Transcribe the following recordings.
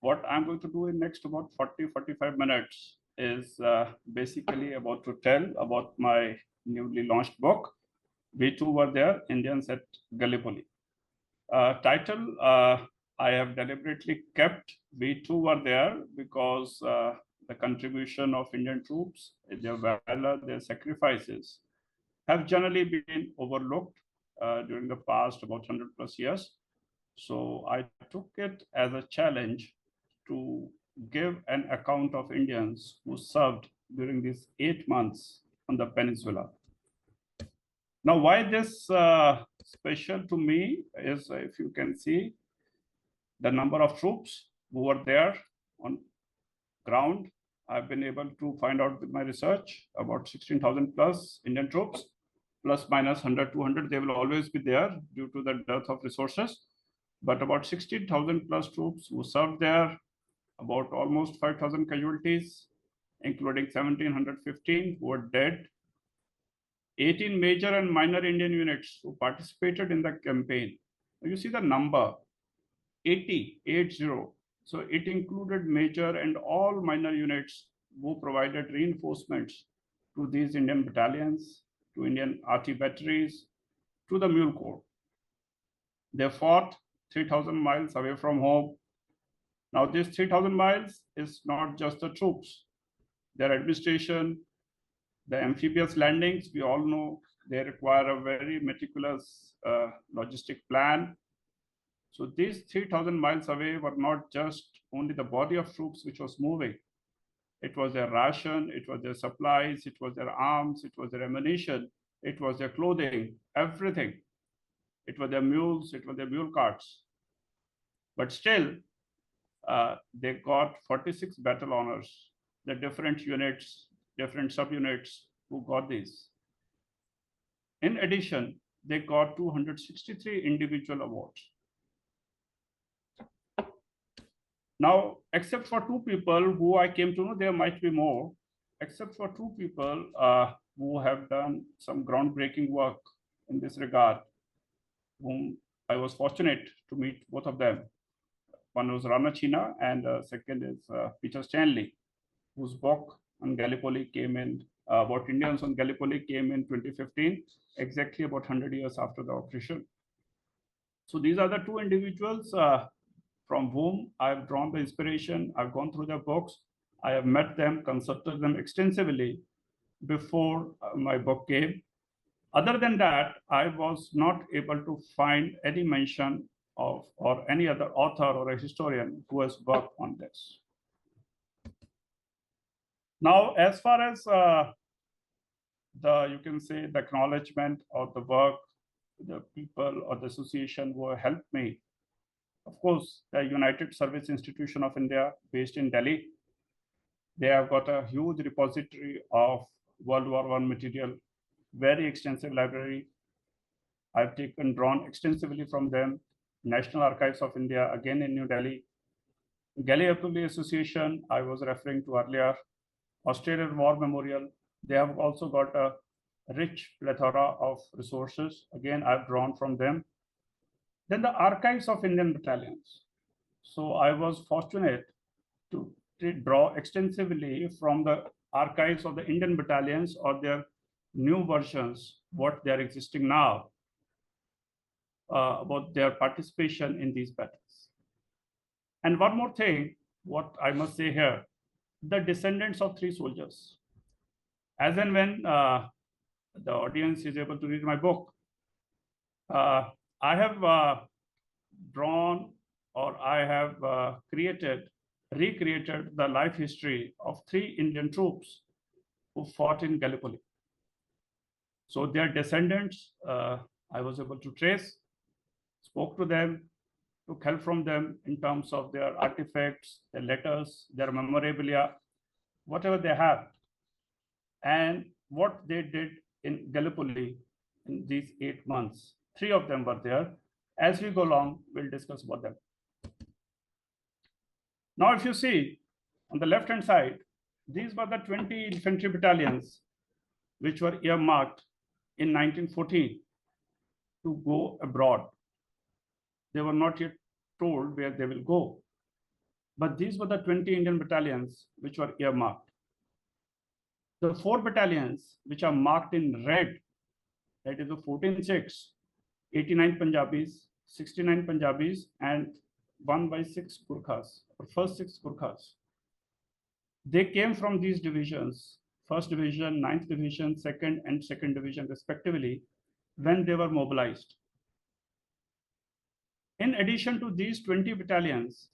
what I'm going to do in next about 40-45 minutes is basically about to tell about my newly launched book. We too were there, Indians at Gallipoli. Title, I have deliberately kept We too were there because the contribution of Indian troops, their valor, their sacrifices have generally been overlooked during the past about 100 plus years. So I took it as a challenge to give an account of Indians who served during these 8 months on the peninsula. Now, why this special to me is, if you can see, the number of troops who were there on ground. I've been able to find out with my research about 16,000 plus Indian troops, plus minus 100, 200. They will always be there due to the dearth of resources. But about 16,000 plus troops who served there, about almost 5,000 casualties, including 1,715 who were dead, 18 major and minor Indian units who participated in the campaign. You see the number, 80, 80. So it included major and all minor units who provided reinforcements to these Indian battalions, to Indian RT batteries, to the Mule Corps. They fought 3,000 miles away from home. Now, this 3,000 miles is not just the troops. Their administration, the amphibious landings, we all know they require a very meticulous logistic plan. So these 3,000 miles away were not just only the body of troops which was moving. It was their ration, it was their supplies, it was their arms, it was their ammunition, it was their clothing, everything. It was their mules, it was their mule carts. But still, they got 46 battle honors, the different units, different subunits who got these. In addition, they got 263 individual awards. Now, except for two people who I came to know, there might be more, except for two people who have done some groundbreaking work in this regard, whom I was fortunate to meet both of them. One was Rana China, and second is Peter Stanley, whose book on Gallipoli came in, about Indians on Gallipoli came in 2015, exactly about 100 years after the operation. So these are the two individuals from whom I've drawn the inspiration. I've gone through their books. I have met them, consulted them extensively before my book came. Other than that, I was not able to find any mention of or any other author or a historian who has worked on this. Now, as far as you can say the acknowledgement of the work, the people or the association who helped me, of course, the United Service Institution of India based in Delhi. They have got a huge repository of World War I material, very extensive library. I've drawn extensively from them. National Archives of India, again in New Delhi. Gallipoli Association, I was referring to earlier. Australian War Memorial, they have also got a rich plethora of resources. Again, I've drawn from them. Then the Archives of Indian Battalions. So I was fortunate to draw extensively from the archives of the Indian battalions or their new versions, what they're existing now, about their participation in these battles. And one more thing, what I must say here, the descendants of three soldiers. As and when the audience is able to read my book, I have drawn or I have recreated the life history of three Indian troops who fought in Gallipoli. So their descendants, I was able to trace, spoke to them, took help from them in terms of their artifacts, their letters, their memorabilia, whatever they have, and what they did in Gallipoli in these 8 months. 3 of them were there. As we go along, we'll discuss about them. Now, if you see on the left-hand side, these were the 20 infantry battalions which were earmarked in 1914 to go abroad. They were not yet told where they will go. But these were the 20 Indian battalions which were earmarked. The 4 battalions which are marked in red, that is the 14-6, 89 Punjabis, 69 Punjabis, and 1 by 6 Gurkhas, or first 6 Gurkhas. They came from these divisions, 1st Division, 9th Division, 2nd and 2nd Division respectively, when they were mobilized. In addition to these 20 battalions,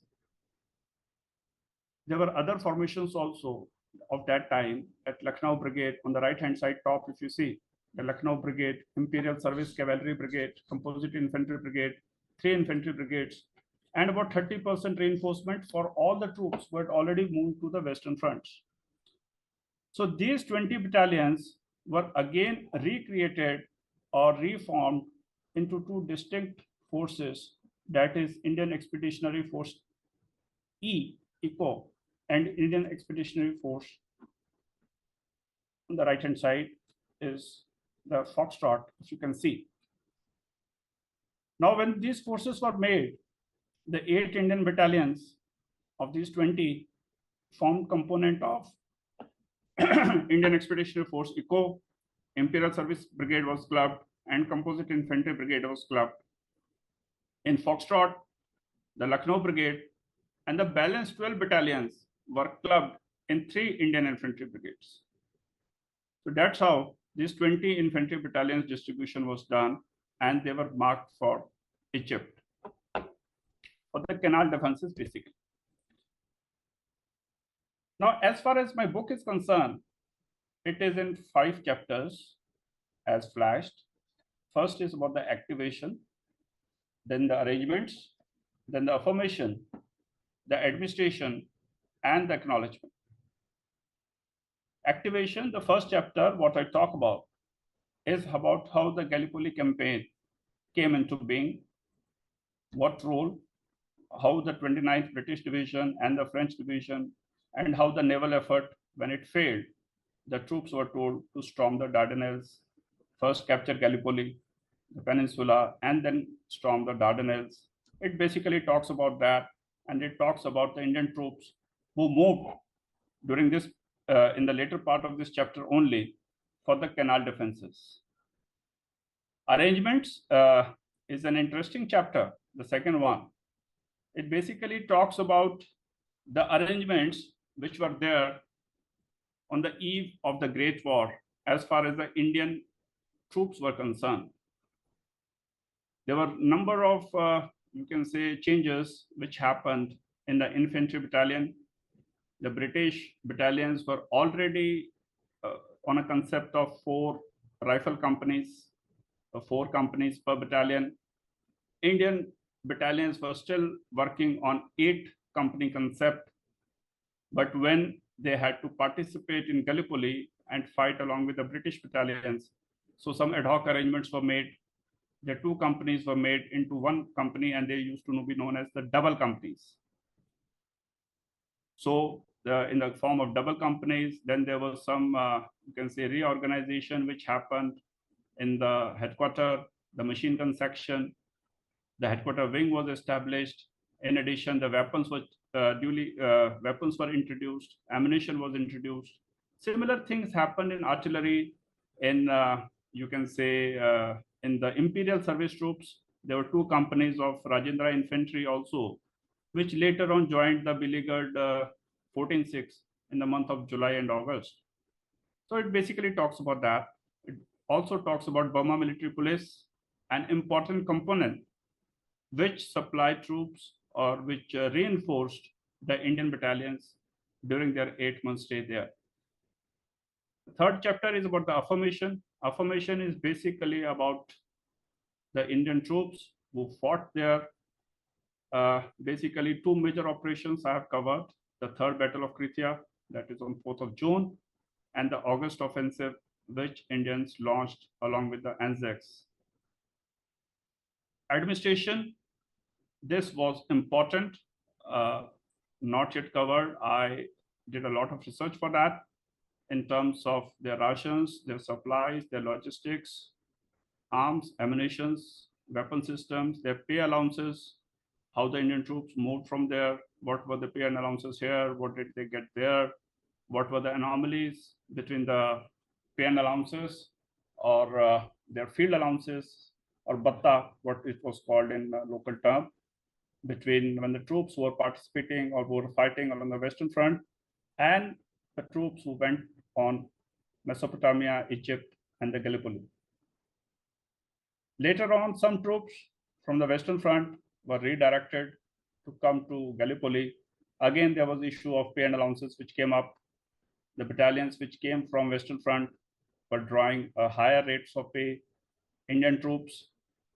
there were other formations also of that time at Lucknow Brigade. On the right-hand side top, if you see, the Lucknow Brigade, Imperial Service Cavalry Brigade, Composite Infantry Brigade, 3 infantry brigades, and about 30% reinforcement for all the troops who had already moved to the Western fronts. So these 20 battalions were again recreated or reformed into 2 distinct forces, that is Indian Expeditionary Force E, ECO, and Indian Expeditionary Force. On the right-hand side is the Foxtrot, as you can see. Now, when these forces were made, the 8 Indian battalions of these 20 formed component of Indian Expeditionary Force ECO, Imperial Service Brigade was clubbed, and Composite Infantry Brigade was clubbed. In Foxtrot, the Lucknow Brigade and the balanced 12 battalions were clubbed in 3 Indian Infantry Brigades. So that's how this 20 infantry battalions distribution was done, and they were marked for Egypt, for the canal defenses basically. Now, as far as my book is concerned, it is in 5 chapters as flashed. First is about the activation, then the arrangements, then the affirmation, the administration, and the acknowledgement. Activation, the first chapter, what I talk about, is about how the Gallipoli campaign came into being, what role, how the 29th British Division and the French Division, and how the naval effort, when it failed, the troops were told to storm the Dardanelles, first capture Gallipoli, the peninsula, and then storm the Dardanelles. It basically talks about that, and it talks about the Indian troops who moved during this, in the later part of this chapter only, for the canal defenses. Arrangements is an interesting chapter, the second one. It basically talks about the arrangements which were there on the eve of the Great War as far as the Indian troops were concerned. There were a number of, you can say, changes which happened in the infantry battalion. The British battalions were already on a concept of 4 rifle companies, 4 companies per battalion. Indian battalions were still working on 8 company concept, but when they had to participate in Gallipoli and fight along with the British battalions, so some ad hoc arrangements were made. The 2 companies were made into 1 company, and they used to be known as the double companies. So in the form of double companies, then there was some, you can say, reorganization which happened in the headquarters, the machine gun section. The headquarter wing was established. In addition, the weapons were weapons were introduced, ammunition was introduced. Similar things happened in artillery, in you can say in the Imperial Service Troops. There were 2 companies of Rajendra Infantry also, which later on joined the beleaguered 14-6 in the month of July and August. So it basically talks about that. It also talks about Burma Military Police, an important component which supplied troops or which reinforced the Indian battalions during their 8-month stay there. The third chapter is about the affirmation. Affirmation is basically about the Indian troops who fought there. Basically 2 major operations I have covered. The 3rd Battle of Krithia, that is on 4th of June, and the August offensive, which Indians launched along with the Anzacs. Administration, this was important, not yet covered. I did a lot of research for that in terms of their rations, their supplies, their logistics, arms, ammunitions, weapon systems, their pay allowances, how the Indian troops moved from there, what were the pay and allowances here, what did they get there, what were the anomalies between the pay and allowances or their field allowances or batta, what it was called in local term, between when the troops were participating or were fighting along the Western Front and the troops who went on Mesopotamia, Egypt, and the Gallipoli. Later on, some troops from the Western Front were redirected to come to Gallipoli. Again, there was issue of pay and allowances which came up. The battalions which came from Western Front were drawing higher rates of pay. Indian troops,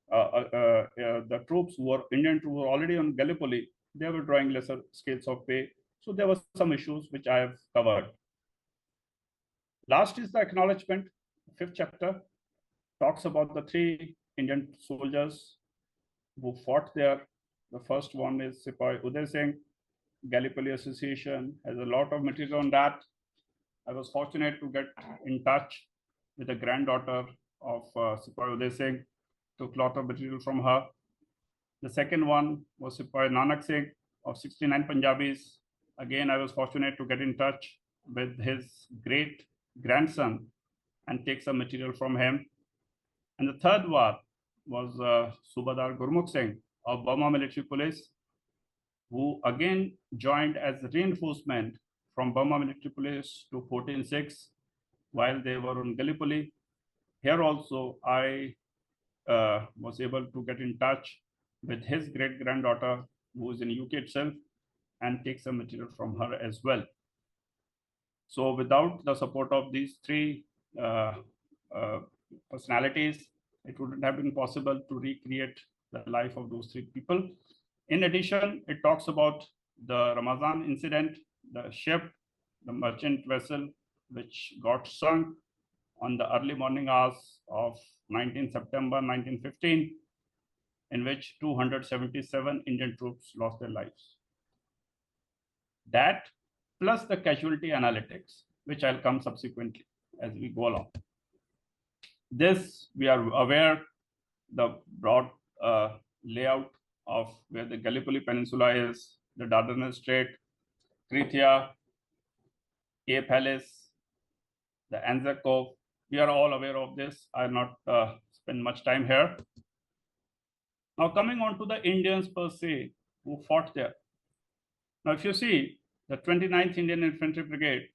the troops who were Indian troops were already on Gallipoli, they were drawing lesser scales of pay. So there were some issues which I have covered. Last is the acknowledgement. Fifth chapter talks about the three Indian soldiers who fought there. The first one is Sepoy Uday Singh. Gallipoli Association has a lot of material on that. I was fortunate to get in touch with the granddaughter of Sepoy Uday Singh, took a lot of material from her. The second one was Sepoy Nanak Singh of 69 Punjabis. Again, I was fortunate to get in touch with his great grandson and take some material from him. And the third one was Subadar Gurmukh Singh of Burma Military Police, who again joined as reinforcement from Burma Military Police to 14-6 while they were on Gallipoli. Here also, I was able to get in touch with his great-granddaughter, who is in UK itself, and take some material from her as well. So without the support of these three personalities, it wouldn't have been possible to recreate the life of those three people. In addition, it talks about the Ramazan incident, the ship, the merchant vessel, which got sunk on the early morning hours of 19 September 1915, in which 277 Indian troops lost their lives. That plus the casualty analytics, which I'll come subsequently as we go along. This, we are aware, the broad layout of where the Gallipoli Peninsula is, the Dardanelles Strait, Krithia, Cape Helles, the Anzac Cove. We are all aware of this. I'll not spend much time here. Now coming on to the Indians per se who fought there. Now if you see the 29th Indian Infantry Brigade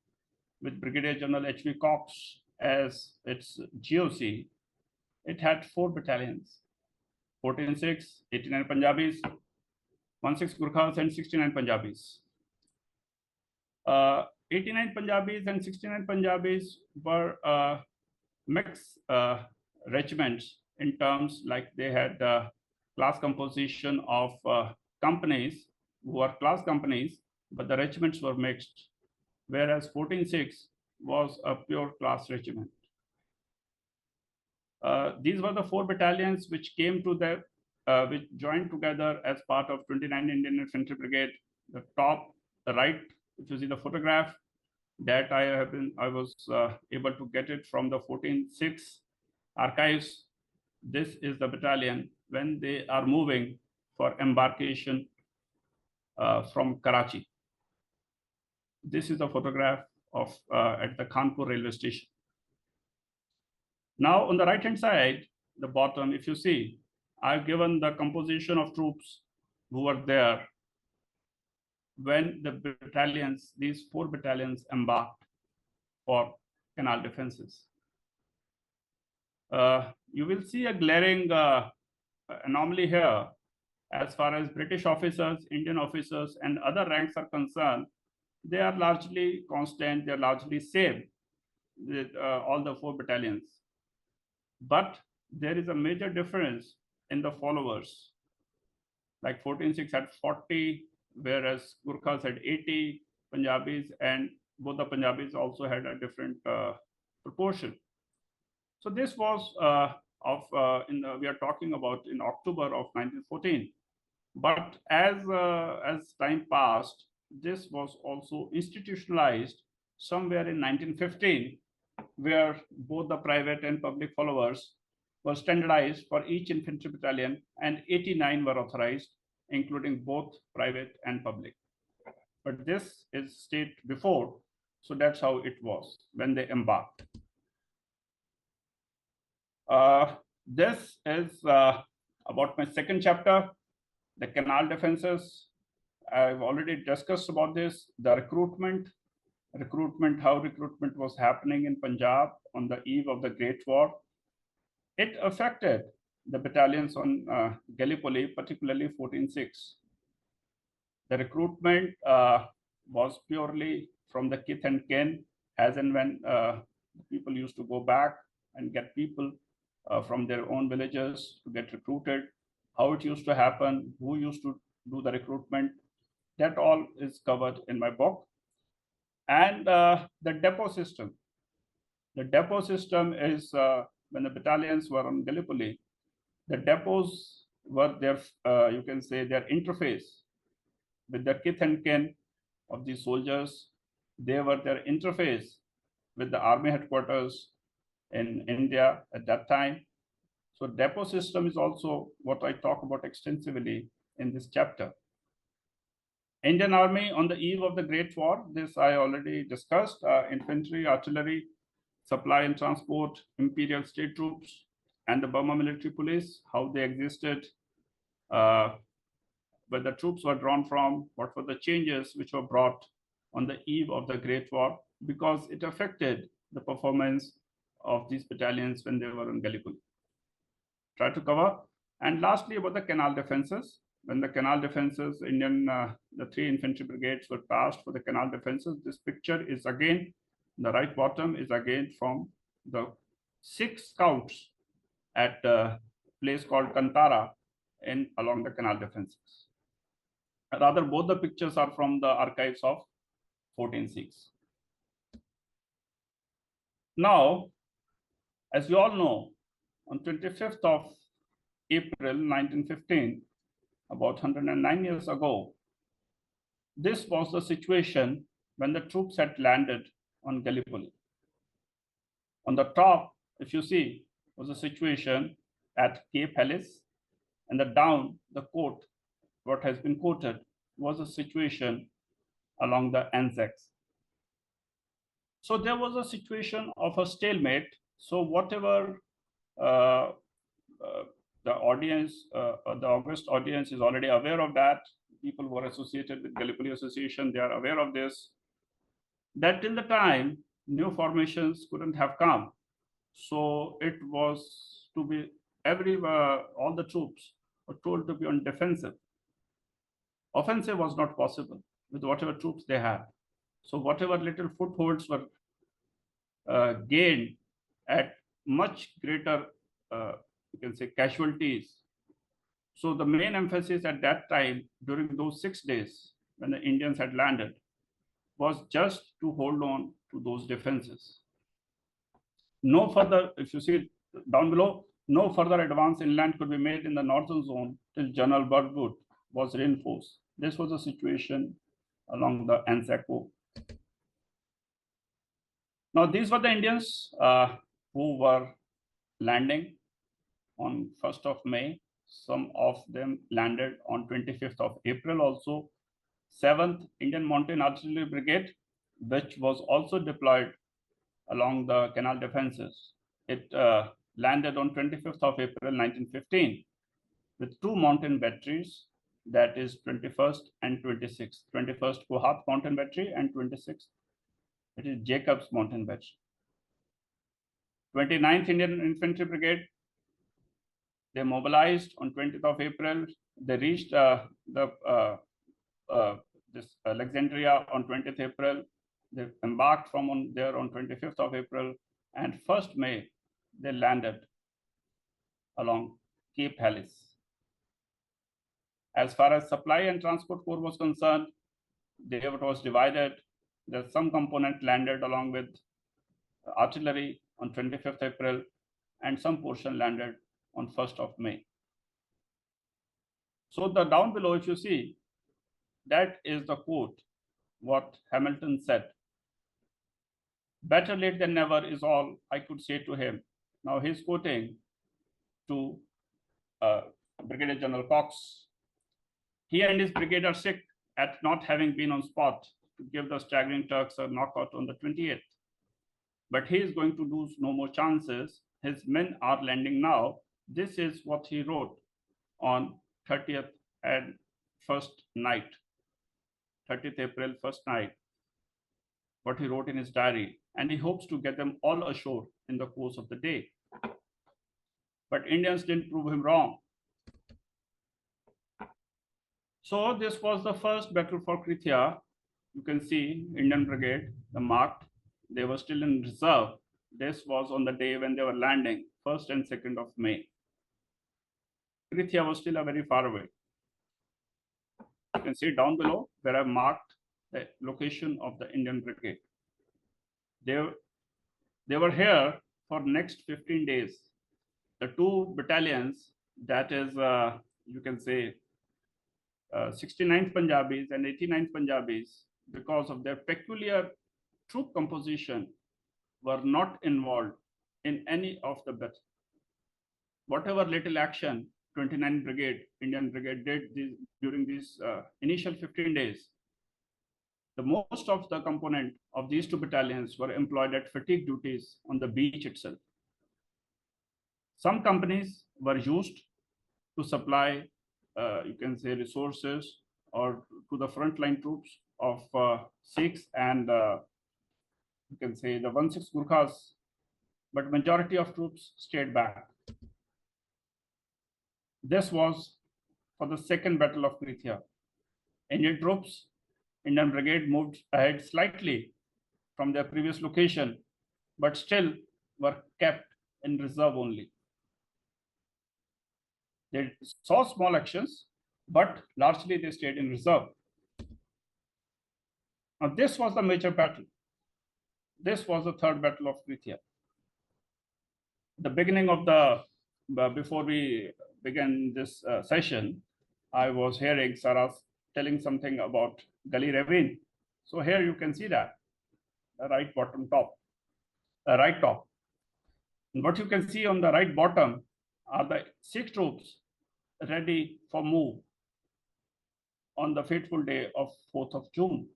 with Brigadier General H.V. Cox as its GOC, it had 4 battalions, 14-6, 89 Punjabis, 1-6 Gurkhas and 69 Punjabis. 89 Punjabis and 69 Punjabis were mixed regiments in terms like they had class composition of companies who were class companies, but the regiments were mixed, whereas 14-6 was a pure class regiment. These were the 4 battalions which came to the, which joined together as part of 29 Indian Infantry Brigade. The top, the right, if you see the photograph, that I was able to get it from the 14-6 archives. This is the battalion when they are moving for embarkation from Karachi. This is a photograph of at the Kanpur railway station. Now on the right hand side, the bottom, if you see, I've given the composition of troops who were there when the battalions, these 4 battalions embarked for canal defenses. You will see a glaring anomaly here as far as British officers, Indian officers, and other ranks are concerned. They are largely constant, they are largely same with all the 4 battalions. But there is a major difference in the followers. Like 14-6 had 40, whereas Gurkhas had 80 Punjabis, and both the Punjabis also had a different proportion. So this was we are talking about in October of 1914. But as time passed, this was also institutionalized somewhere in 1915, where both the private and public followers were standardized for each infantry battalion, and 89 were authorized including both private and public. But this is state before, so that's how it was when they embarked. This is about my second chapter, the canal defenses. I've already discussed about this, the recruitment, how recruitment was happening in Punjab on the eve of the Great War. It affected the battalions on Gallipoli, particularly 14-6. The recruitment was purely from the kith and kin, as and when people used to go back and get people from their own villages to get recruited, how it used to happen, who used to do the recruitment. That all is covered in my book. And the depot system. The depot system is when the battalions were on Gallipoli, the depots were their, you can say, their interface with the kith and kin of the soldiers. They were their interface with the army headquarters in India at that time. So depot system is also what I talk about extensively in this chapter. Indian Army on the eve of the Great War, this I already discussed, infantry, artillery, supply and transport, imperial state troops, and the Burma military police, how they existed, where the troops were drawn from, what were the changes which were brought on the eve of the Great War, because it affected the performance of these battalions when they were in Gallipoli. Try to cover. And lastly, about the canal defenses. When the canal defenses, the 3 infantry brigades were tasked for the canal defenses. This picture is again, the right bottom is again from the 6 scouts at a place called Kantara along the canal defenses. Rather, both the pictures are from the archives of 14-6. Now, as you all know, on 25th of April 1915, about 109 years ago, this was the situation when the troops had landed on Gallipoli. On the top, if you see, was a situation at Cape Helles, and the down, the quote, what has been quoted, was a situation along the Anzacs. So there was a situation of a stalemate. So whatever the audience, the August audience is already aware of that. People who are associated with Gallipoli Association, they are aware of this. That till the time, new formations couldn't have come. So it was to be, all the troops were told to be on defensive. Offensive was not possible with whatever troops they had. So whatever little footholds were gained at much greater, you can say, casualties. So the main emphasis at that time, during those 6 days when the Indians had landed, was just to hold on to those defenses. No further, if you see down below, no further advance inland could be made in the northern zone till General Birdwood was reinforced. This was the situation along the Anzac War. Now, these were the Indians who were landing on 1st of May. Some of them landed on 25th of April also. 7th Indian Mountain Artillery Brigade, which was also deployed along the canal defenses. It landed on 25th of April 1915 with 2 mountain batteries, that is 21st and 26th. 21st Kohat Mountain Battery and 26th, it is Jacobs Mountain Battery. 29th Indian Infantry Brigade, they mobilized on 20th of April. They reached this Alexandria on 20th April. They embarked from there on 25th of April, and 1st May, they landed along Cape Helles. As far as supply and transport corps was concerned, it was divided. There's some component landed along with artillery on 25th April, and some portion landed on 1st of May. So the down below, if you see, that is the quote, what Hamilton said. Better late than never is all I could say to him. Now he's quoting to Brigadier General Cox. He and his brigade are sick at not having been on spot to give the staggering Turks a knockout on the 28th. But he is going to lose no more chances. His men are landing now. This is what he wrote on 30th and first night, 30th April, first night, what he wrote in his diary. And he hopes to get them all ashore in the course of the day. But Indians didn't prove him wrong. So this was the first battle for Krithia. You can see Indian Brigade, the marked. They were still in reserve. This was on the day when they were landing, 1st and 2nd of May. Krithia was still very far away. You can see down below where I marked the location of the Indian Brigade. They were here for next 15 days. The two battalions, that is, you can say, 69th Punjabis and 89th Punjabis, because of their peculiar troop composition, were not involved in any of the battle. Whatever little action 29th Brigade, Indian Brigade did during these initial 15 days, the most of the component of these two battalions were employed at fatigue duties on the beach itself. Some companies were used to supply, you can say, resources or to the frontline troops of Sikhs and you can say the 1/6 Gurkhas, but majority of troops stayed back. This was for the second battle of Krithia. Indian troops, Indian Brigade moved ahead slightly from their previous location, but still were kept in reserve only. They saw small actions, but largely they stayed in reserve. Now, this was the major battle. This was the third battle of Krithia. The beginning of before we began this session, I was hearing Sarah telling something about Gully Ravine. So here you can see that, the right bottom top, the right top. And what you can see on the right bottom are the Sikh troops ready for move on the fateful day of 4th of June.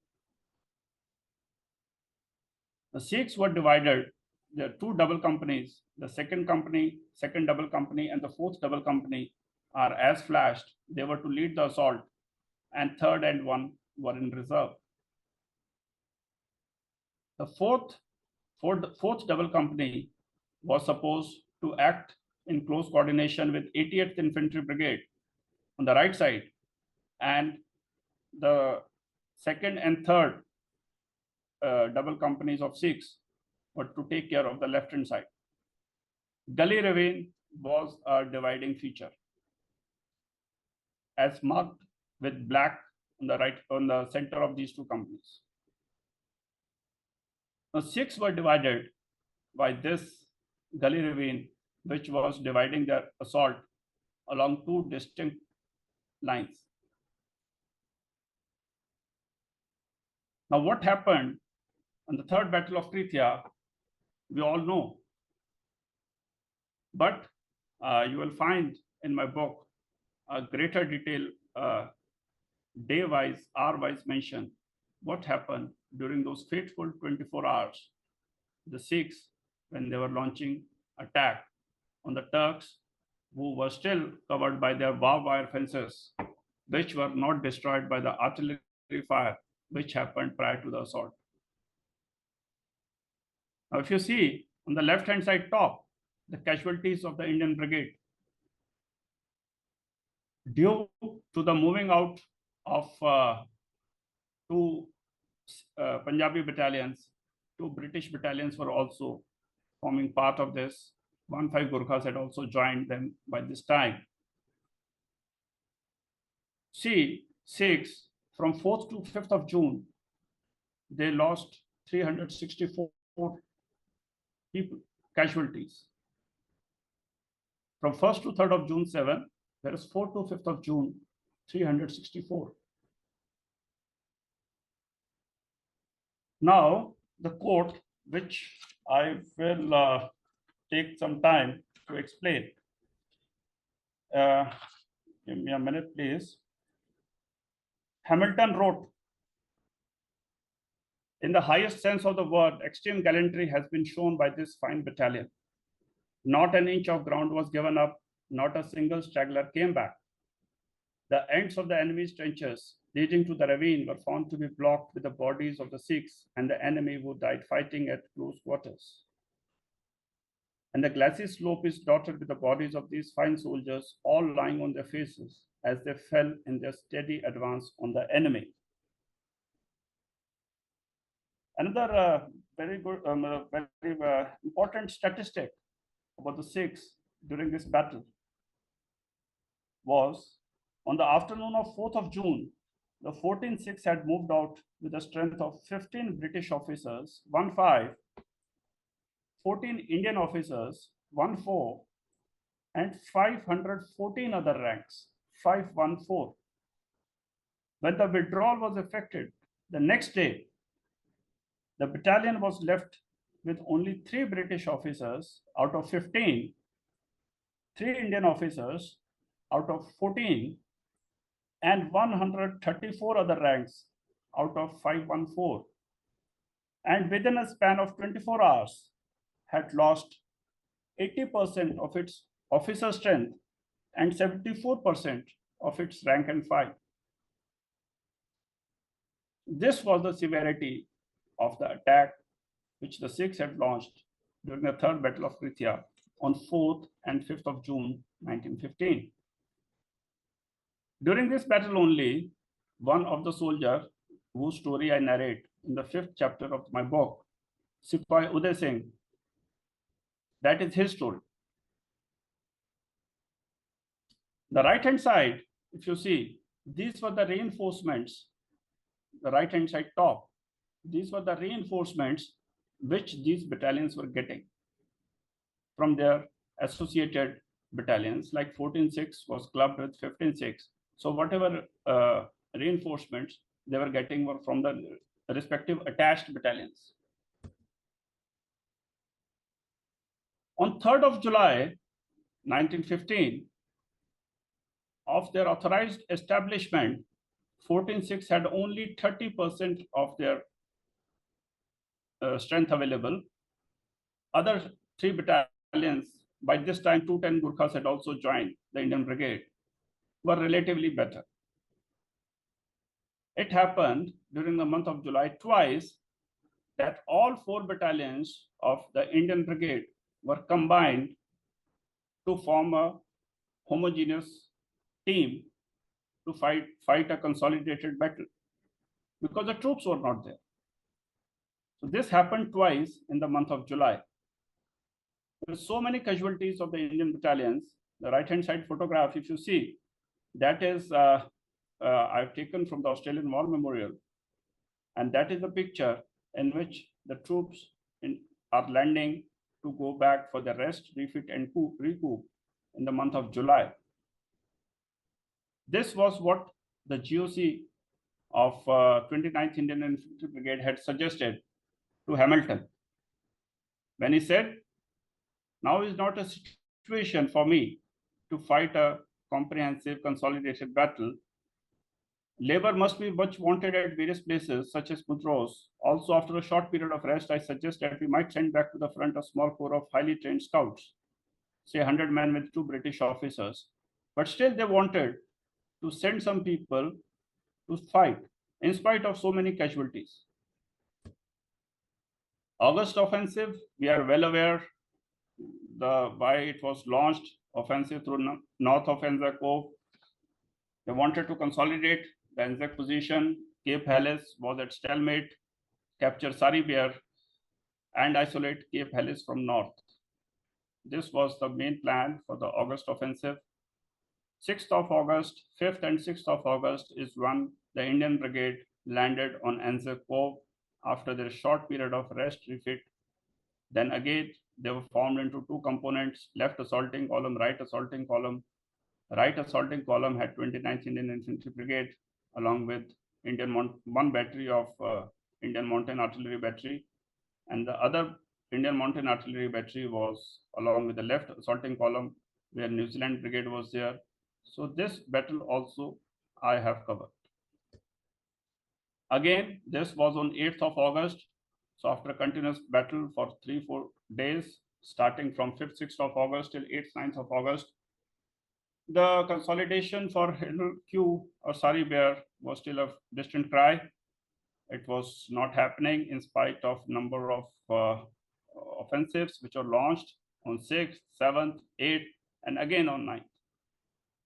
The Sikhs were divided. There are two double companies. The second double company, and the fourth double company are as flashed. They were to lead the assault, and third and one were in reserve. The fourth double company was supposed to act in close coordination with 80th Infantry Brigade on the right side, and the second and third double companies of Sikhs were to take care of the left-hand side. Gully Ravine was a dividing feature, as marked with black on the right, on the center of these two companies. Now, Sikhs were divided by this Gully Ravine, which was dividing their assault along two distinct lines. Now, what happened on the third battle of Krithia, we all know. But you will find in my book a greater detail, day-wise, hour-wise mention what happened during those fateful 24 hours. The Sikhs, when they were launching attack on the Turks, who were still covered by their barbed wire fences, which were not destroyed by the artillery fire, which happened prior to the assault. Now, if you see on the left-hand side top, the casualties of the Indian Brigade, due to the moving out of two Punjabi battalions, two British battalions were also forming part of this. 1/5 Gurkhas had also joined them by this time. See, Sikhs from 4th to 5th of June, they lost 364 people, casualties. From 1st to 3rd of June, 7, whereas 4th to 5th of June, 364. Now, the quote, which I will take some time to explain. Give me a minute, please. Hamilton wrote, "In the highest sense of the word, extreme gallantry has been shown by this fine battalion. Not an inch of ground was given up, not a single straggler came back. The ends of the enemy's trenches leading to the ravine were found to be blocked with the bodies of the Sikhs and the enemy who died fighting at close quarters. And the glassy slope is dotted with the bodies of these fine soldiers, all lying on their faces as they fell in their steady advance on the enemy." Another very good, very important statistic about the Sikhs during this battle was on the afternoon of 4th of June, the 14 Sikhs had moved out with a strength of 15 British officers, 1-5, 14 Indian officers, 1-4, and 514 other ranks, 514. When the withdrawal was effected, the next day, the battalion was left with only 3 British officers out of 15, 3 Indian officers out of 14, and 134 other ranks out of 514. And within a span of 24 hours, had lost 80% of its officer strength and 74% of its rank and file. This was the severity of the attack which the Sikhs had launched during the Third Battle of Krithia on 4th and 5th of June 1915. During this battle only, one of the soldiers whose story I narrate in the 5th chapter of my book, Sipai Uday Singh, that is his story. The right-hand side, if you see, these were the reinforcements, the right-hand side top, these were the reinforcements which these battalions were getting from their associated battalions, like 14-6 was clubbed with 15-6. So whatever reinforcements they were getting were from the respective attached battalions. On 3rd of July, 1915, of their authorized establishment, 14-6 had only 30% of their strength available. Other 3 battalions, by this time 210 Gurkhas had also joined the Indian Brigade, were relatively better. It happened during the month of July twice that all 4 battalions of the Indian Brigade were combined to form a homogeneous team to fight a consolidated battle because the troops were not there. So this happened twice in the month of July. With so many casualties of the Indian battalions, the right-hand side photograph, if you see, that is I've taken from the Australian War Memorial, and that is a picture in which the troops are landing to go back for the rest, refit, and recoup in the month of July. This was what the GOC of 29th Indian Infantry Brigade had suggested to Hamilton when he said, "Now is not a situation for me to fight a comprehensive consolidated battle. Labor must be much wanted at various places, such as Mudros. Also, after a short period of rest, I suggest that we might send back to the front a small corps of highly trained scouts, say 100 men with 2 British officers." But still they wanted to send some people to fight in spite of so many casualties. August offensive, we are well aware why it was launched, offensive through north of Anzac Cove. They wanted to consolidate the Anzac position. Cape Helles was at Stalemate, capture Saribir, and isolate Cape Helles from north. This was the main plan for the August offensive. 6th of August, 5th and 6th of August is when the Indian Brigade landed on Anzac Cove after their short period of rest, refit. Then again, they were formed into 2 components, left assaulting column, right assaulting column. Right assaulting column had 29th Indian Infantry Brigade, along with one battery of Indian Mountain Artillery Battery. And the other Indian Mountain Artillery Battery was along with the left assaulting column, where New Zealand Brigade was there. So this battle also I have covered. Again, this was on 8th of August. So after a continuous battle for 3-4 days, starting from 5th, 6th of August till 8th, 9th of August, the consolidation for Hindal Q or Sari Bear was still a distant cry. It was not happening in spite of number of offensives which were launched on 6th, 7th, 8th, and again on 9th.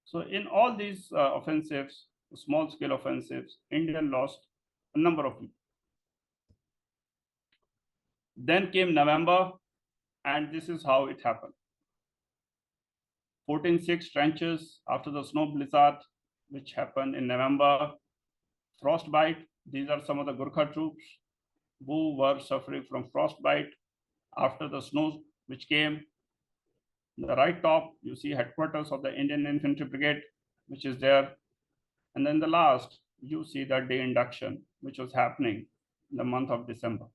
So in all these offensives, small scale offensives, India lost a number of people. Then came November, and this is how it happened. 14-6 trenches after the snow blizzard, which happened in November. Frostbite, these are some of the Gurkha troops who were suffering from frostbite after the snow which came. In the right top, you see headquarters of the Indian Infantry Brigade, which is there. And then the last, you see the day induction, which was happening in the month of December.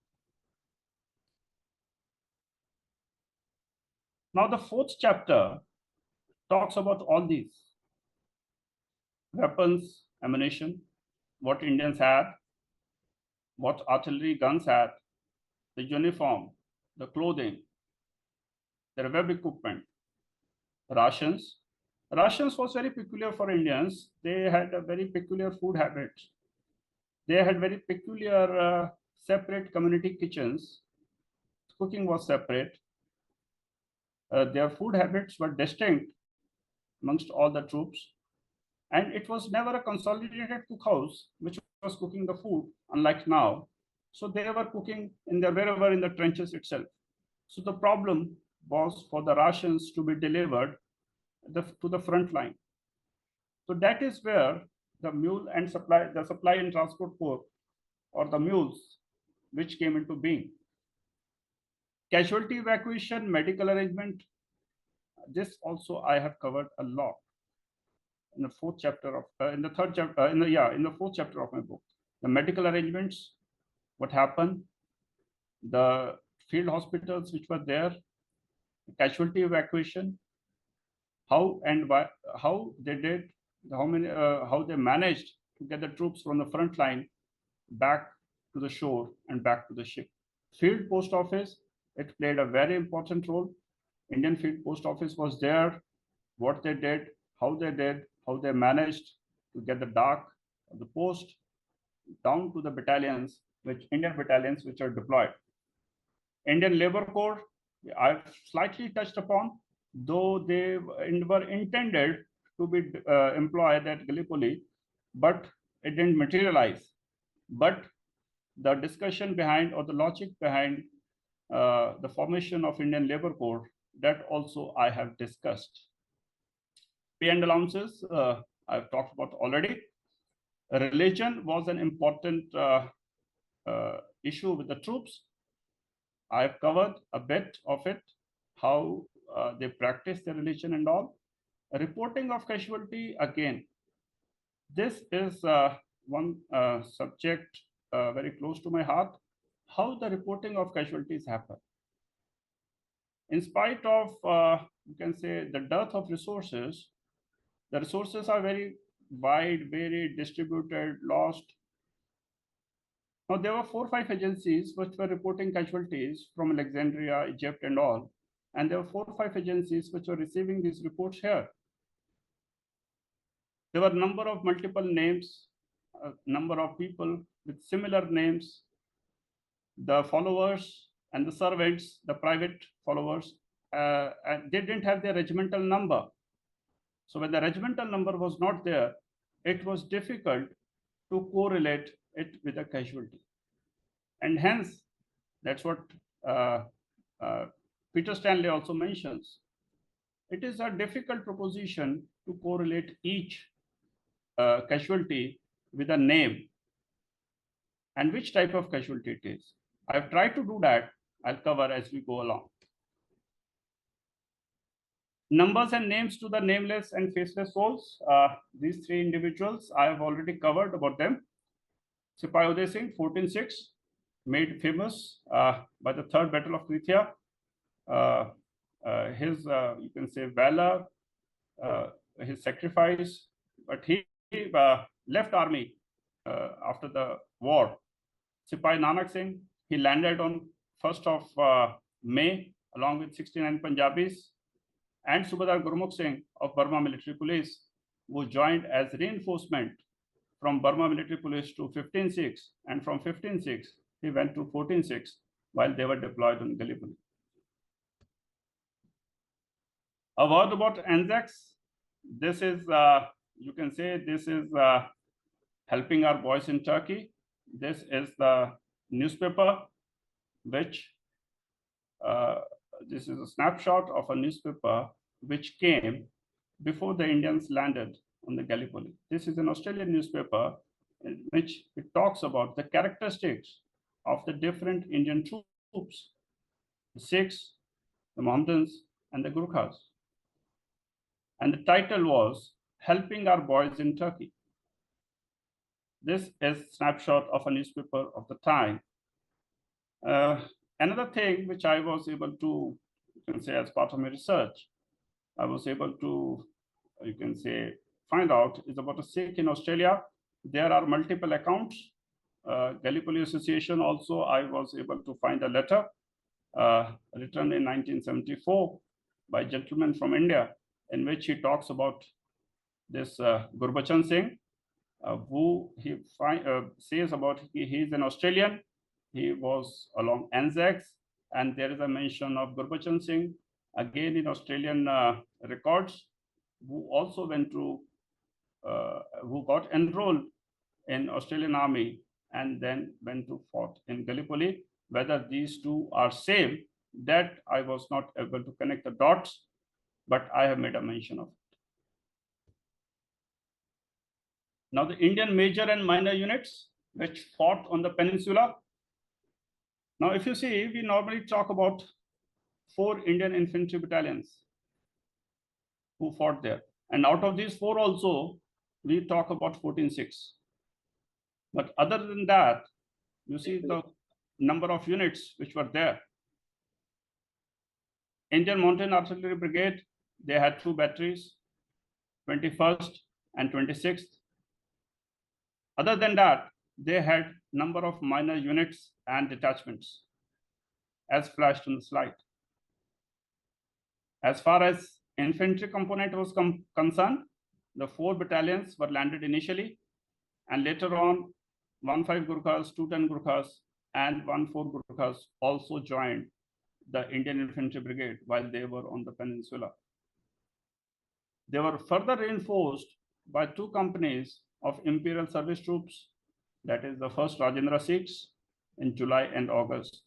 Now, the fourth chapter talks about all these weapons, ammunition, what Indians had, what artillery guns had, the uniform, the clothing, their web equipment, rations. Rations was very peculiar for Indians. They had a very peculiar food habits. They had very peculiar separate community kitchens. Cooking was separate. Their food habits were distinct amongst all the troops. And it was never a consolidated cookhouse which was cooking the food, unlike now. So they were cooking in their wherever in the trenches itself. So the problem was for the rations to be delivered to the front line. So that is where the mule and the supply and transport corps, or the mules, which came into being. Casualty evacuation, medical arrangement. This also I have covered a lot in the fourth chapter of in the fourth chapter of my book. The medical arrangements, what happened, the field hospitals which were there, casualty evacuation, how and why, how they did, how they managed to get the troops from the front line back to the shore and back to the ship. Field post office, it played a very important role. Indian field post office was there, what they did, how they managed to get the dark of the post down to the battalions, Indian battalions which are deployed. Indian Labor Corps, I've slightly touched upon, though they were intended to be employed at Gallipoli, but it didn't materialize. But the discussion behind, or the logic behind the formation of Indian Labor Corps, that also I have discussed. Pay and allowances, I've talked about already. Religion was an important issue with the troops. I've covered a bit of it, how they practice their religion and all. Reporting of casualty, again, this is one subject very close to my heart, how the reporting of casualties happen. In spite of, you can say, the dearth of resources, the resources are very wide, very distributed, lost. Now, there were 4 or 5 agencies which were reporting casualties from Alexandria, Egypt, and all. And there were 4 or 5 agencies which were receiving these reports here. There were a number of multiple names, a number of people with similar names. The followers and the servants, the private followers, and they didn't have their regimental number. So when the regimental number was not there, it was difficult to correlate it with a casualty. And hence, that's what Peter Stanley also mentions. It is a difficult proposition to correlate each casualty with a name and which type of casualty it is. I've tried to do that. I'll cover as we go along. Numbers and names to the nameless and faceless souls. These 3 individuals, I have already covered about them. Sipai Uday Singh, 14-6, made famous by the Third Battle of Krithia. His, you can say, valor, his sacrifice, but he left army after the war, Sipai Nanak Singh, he landed on 1st of May along with 69 Punjabis, and Subadar Gurmukh Singh of Burma Military Police, who joined as reinforcement from Burma Military Police to 15-6, and from 15-6 he went to 14-6 while they were deployed on Gallipoli. A word about Anzacs. This is, you can say, this is helping our boys in Turkey. This is the newspaper, which this is a snapshot of a newspaper which came before the Indians landed on the Gallipoli. This is an Australian newspaper in which it talks about the characteristics of the different Indian troops, the Sikhs, the Mohammedans, and the Gurkhas. And the title was Helping Our Boys in Turkey. This is a snapshot of a newspaper of the time. Another thing which I was able to, you can say, as part of my research, I was able to, you can say, find out is about a Sikh in Australia. There are multiple accounts. Gallipoli Association also, I was able to find a letter written in 1974 by a gentleman from India, in which he talks about this Gurbachan Singh, who he says about he is an Australian. He was along Anzacs, and there is a mention of Gurbachan Singh, again in Australian records, who also went to, who got enrolled in Australian Army and then went to fought in Gallipoli. Whether these two are same, that I was not able to connect the dots, but I have made a mention of it. Now the Indian major and minor units which fought on the peninsula. Now if you see, we normally talk about 4 Indian infantry battalions who fought there. And out of these 4 also, we talk about 14-6. But other than that, you see the number of units which were there. Indian Mountain Artillery Brigade, they had 2 batteries, 21st and 26th. Other than that, they had number of minor units and detachments, as flashed on the slide. As far as infantry component was concerned, the 4 battalions were landed initially, and later on, 1-5 Gurkhas, 2-10 Gurkhas, and 1-4 Gurkhas also joined the Indian Infantry Brigade while they were on the peninsula. They were further reinforced by 2 companies of Imperial Service Troops, that is the 1st Rajendra Sikhs in July and August.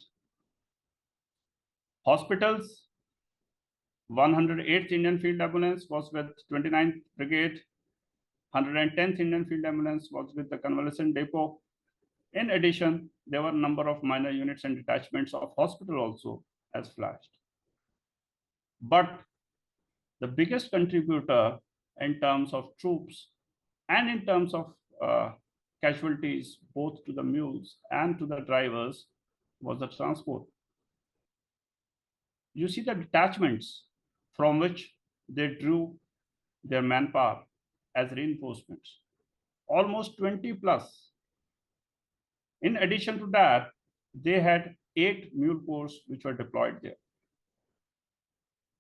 Hospitals, 108th Indian Field Ambulance was with 29th Brigade, 110th Indian Field Ambulance was with the Convalescent Depot. In addition, there were a number of minor units and detachments of hospital also as flashed. But the biggest contributor in terms of troops and in terms of casualties, both to the mules and to the drivers, was the transport. You see the detachments from which they drew their manpower as reinforcements, almost 20 plus. In addition to that, they had 8 mule corps which were deployed there.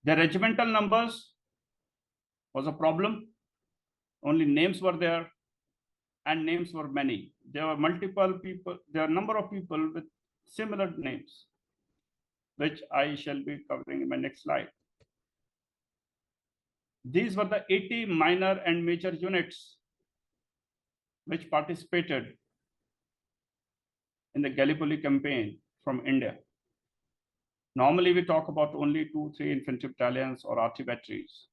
The regimental numbers was a problem. Only names were there, and names were many. There were multiple people, there are a number of people with similar names, which I shall be covering in my next slide. These were the 80 minor and major units which participated in the Gallipoli campaign from India. Normally, we talk about only 2-3 infantry battalions or RT batteries,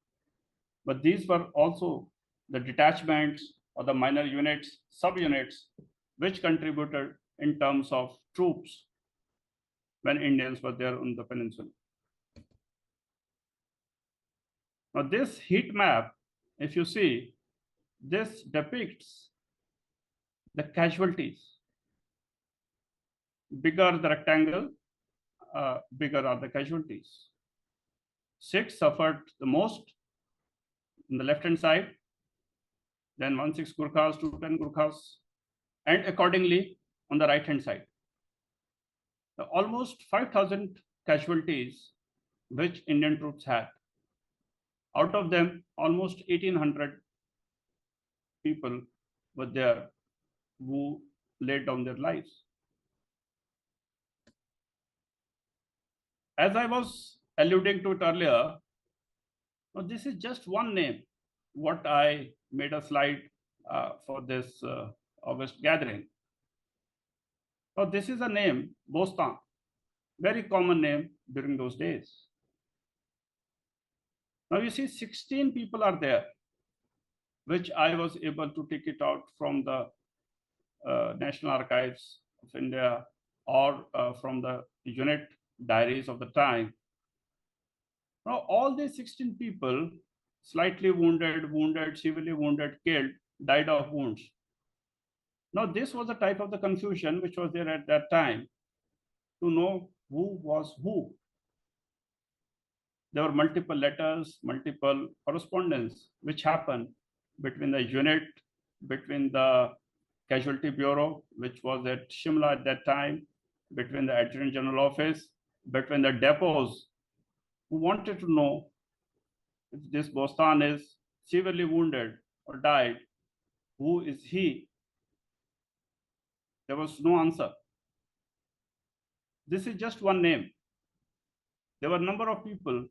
but these were also the detachments or the minor units, subunits, which contributed in terms of troops when Indians were there on the peninsula. Now, this heat map, if you see, this depicts the casualties. Bigger the rectangle, bigger are the casualties. Sikhs suffered the most on the left-hand side, then 1-6 Gurkhas, 2-10 Gurkhas, and accordingly on the right-hand side. Almost 5,000 casualties which Indian troops had. Out of them, almost 1,800 people were there who laid down their lives. As I was alluding to it earlier, this is just one name. What I made a slide for this August gathering. So this is a name, Bostan, very common name during those days. Now you see 16 people are there, which I was able to take it out from the National Archives of India or from the unit diaries of the time. Now all these 16 people, slightly wounded, severely wounded, killed, died of wounds. Now this was the type of the confusion which was there at that time to know who was who. There were multiple letters, multiple correspondence which happened between the unit, between the Casualty Bureau, which was at Shimla at that time, between the Adjutant General Office, between the depots, who wanted to know if this Bostan is severely wounded or died, who is he? There was no answer. This is just one name. There were a number of people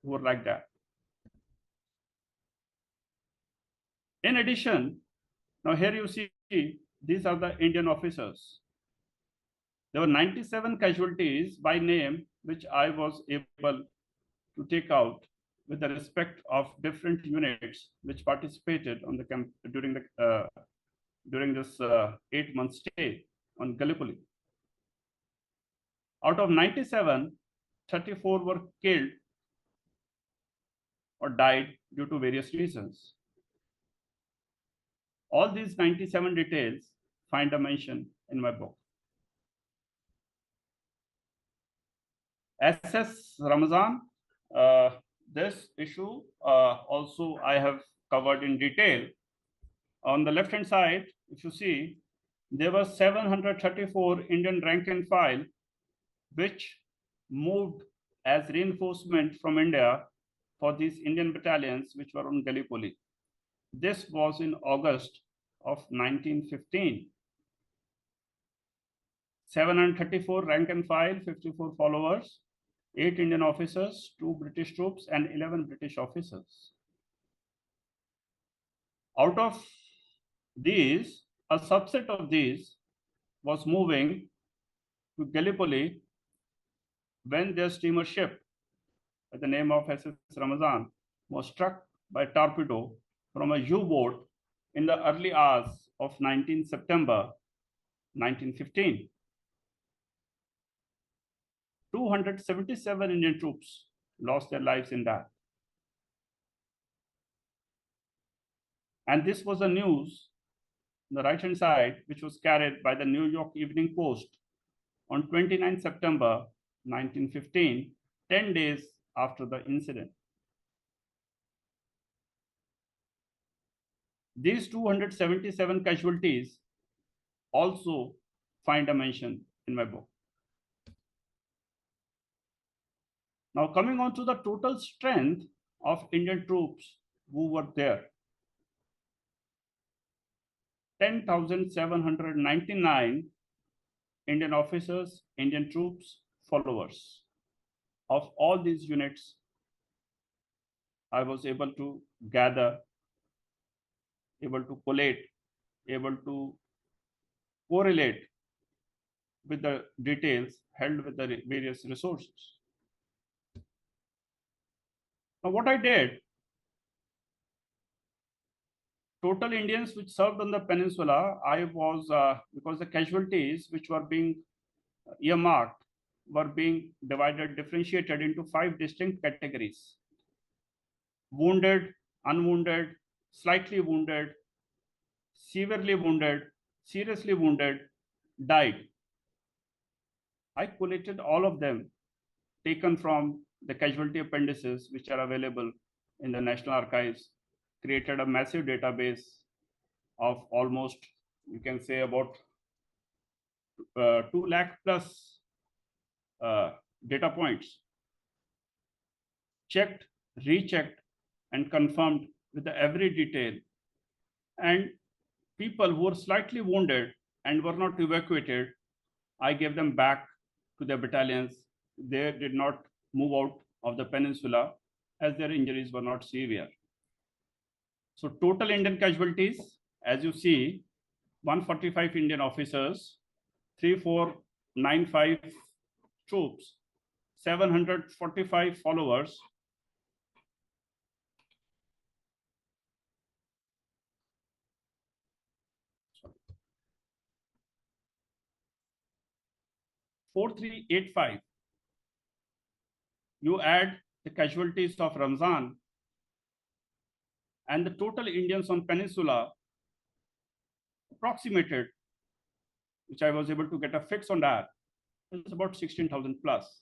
who were like that. In addition, now here you see, these are the Indian officers. There were 97 casualties by name, which I was able to take out with the respect of different units which participated on the camp during this 8-month stay on Gallipoli. Out of 97, 34 were killed or died due to various reasons. All these 97 details find a mention in my book. SS Ramazan, this issue also I have covered in detail. On the left-hand side, if you see, there were 734 Indian rank and file which moved as reinforcement from India for these Indian battalions which were on Gallipoli. This was in August of 1915. 734 rank and file, 54 followers, 8 Indian officers, 2 British troops, and 11 British officers. Out of these, a subset of these was moving to Gallipoli when their steamer ship, by the name of SS Ramazan, was struck by torpedo from a U-boat in the early hours of 19 September 1915. 277 Indian troops lost their lives in that. And this was a news on the right-hand side, which was carried by the New York Evening Post on 29 September 1915, 10 days after the incident. These 277 casualties also find a mention in my book. Now coming on to the total strength of Indian troops who were there. 10,799 Indian officers, Indian troops, followers. Of all these units, I was able to gather, able to collate, able to correlate with the details held with the various resources. Now what I did, total Indians which served on the peninsula, I was, because the casualties which were being earmarked were being divided, differentiated into 5 distinct categories: wounded, unwounded, slightly wounded, severely wounded, seriously wounded, died. I collated all of them, taken from the casualty appendices which are available in the National Archives, created a massive database of almost you can say about 2 lakh plus data points, checked, rechecked, and confirmed with every detail. And people who were slightly wounded and were not evacuated, I gave them back to their battalions. They did not move out of the peninsula as their injuries were not severe. So total Indian casualties, as you see, 145 Indian officers, 3495 troops, 745 followers, 4385. You add the casualties of Ramazan and the total Indians on peninsula approximated, which I was able to get a fix on that, is about 16,000 plus.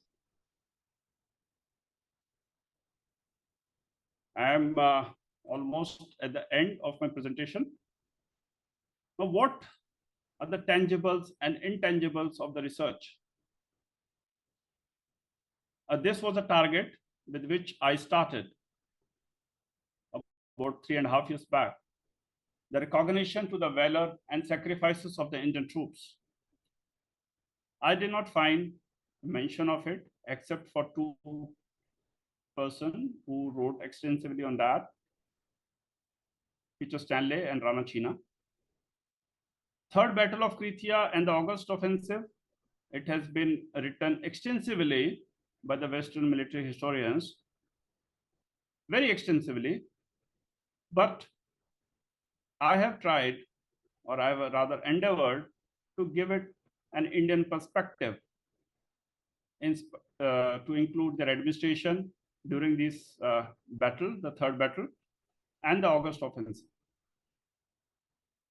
I am almost at the end of my presentation. Now, what are the tangibles and intangibles of the research? This was a target with which I started about 3.5 years back. The recognition to the valor and sacrifices of the Indian troops. I did not find mention of it except for 2 persons who wrote extensively on that, Peter Stanley and Ramazan. Third Battle of Krithia and the August Offensive, it has been written extensively by the Western military historians, very extensively, but I have tried, or I have rather endeavored to give it an Indian perspective to include their administration during this battle, the third battle, and the August Offensive.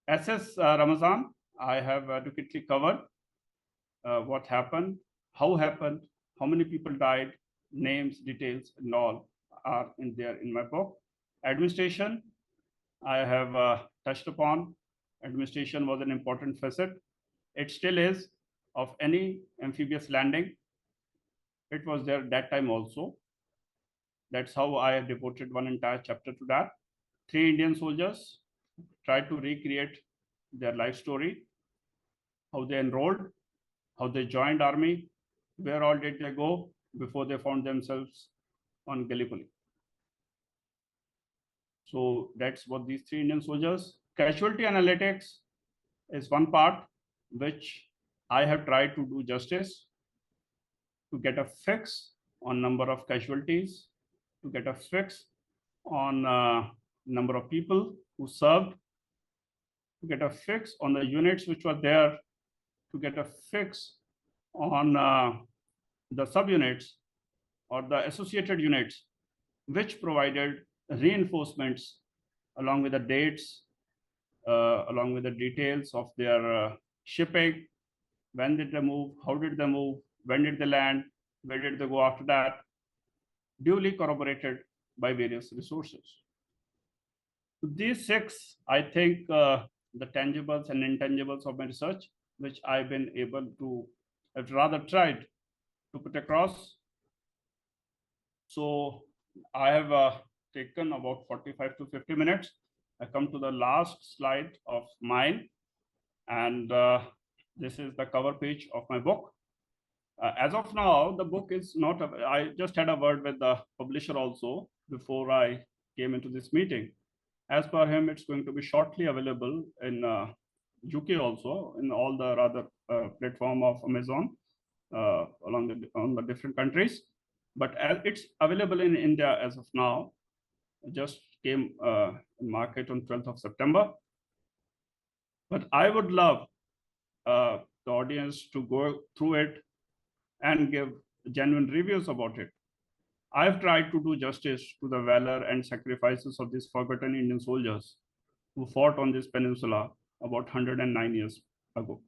SS Ramazan, I have adequately covered what happened, how many people died, names, details, and all are in there in my book. Administration, I have touched upon. Administration was an important facet. It still is of any amphibious landing. It was there that time also. That's how I have devoted one entire chapter to that. 3 Indian soldiers tried to recreate their life story, how they enrolled, how they joined army, where all did they go before they found themselves on Gallipoli. So that's what these 3 Indian soldiers. Casualty analytics is one part which I have tried to do justice, to get a fix on number of casualties, to get a fix on number of people who served, to get a fix on the units which were there, to get a fix on the subunits or the associated units which provided reinforcements along with the dates, along with the details of their shipping, when did they move, how did they move, when did they land, where did they go after that, duly corroborated by various resources. These 6, I think, the tangibles and intangibles of my research, which I've been able to, I've rather tried to put across. So I have taken about 45 to 50 minutes. I come to the last slide of mine, and this is the cover page of my book. As of now, the book is not, I just had a word with the publisher also before I came into this meeting. As per him, it's going to be shortly available in UK also, in all the rather platform of Amazon on the different countries. But as it's available in India as of now, it just came in market on 12th of September. But I would love the audience to go through it and give genuine reviews about it. I've tried to do justice to the valor and sacrifices of these forgotten Indian soldiers who fought on this peninsula about 109 years ago.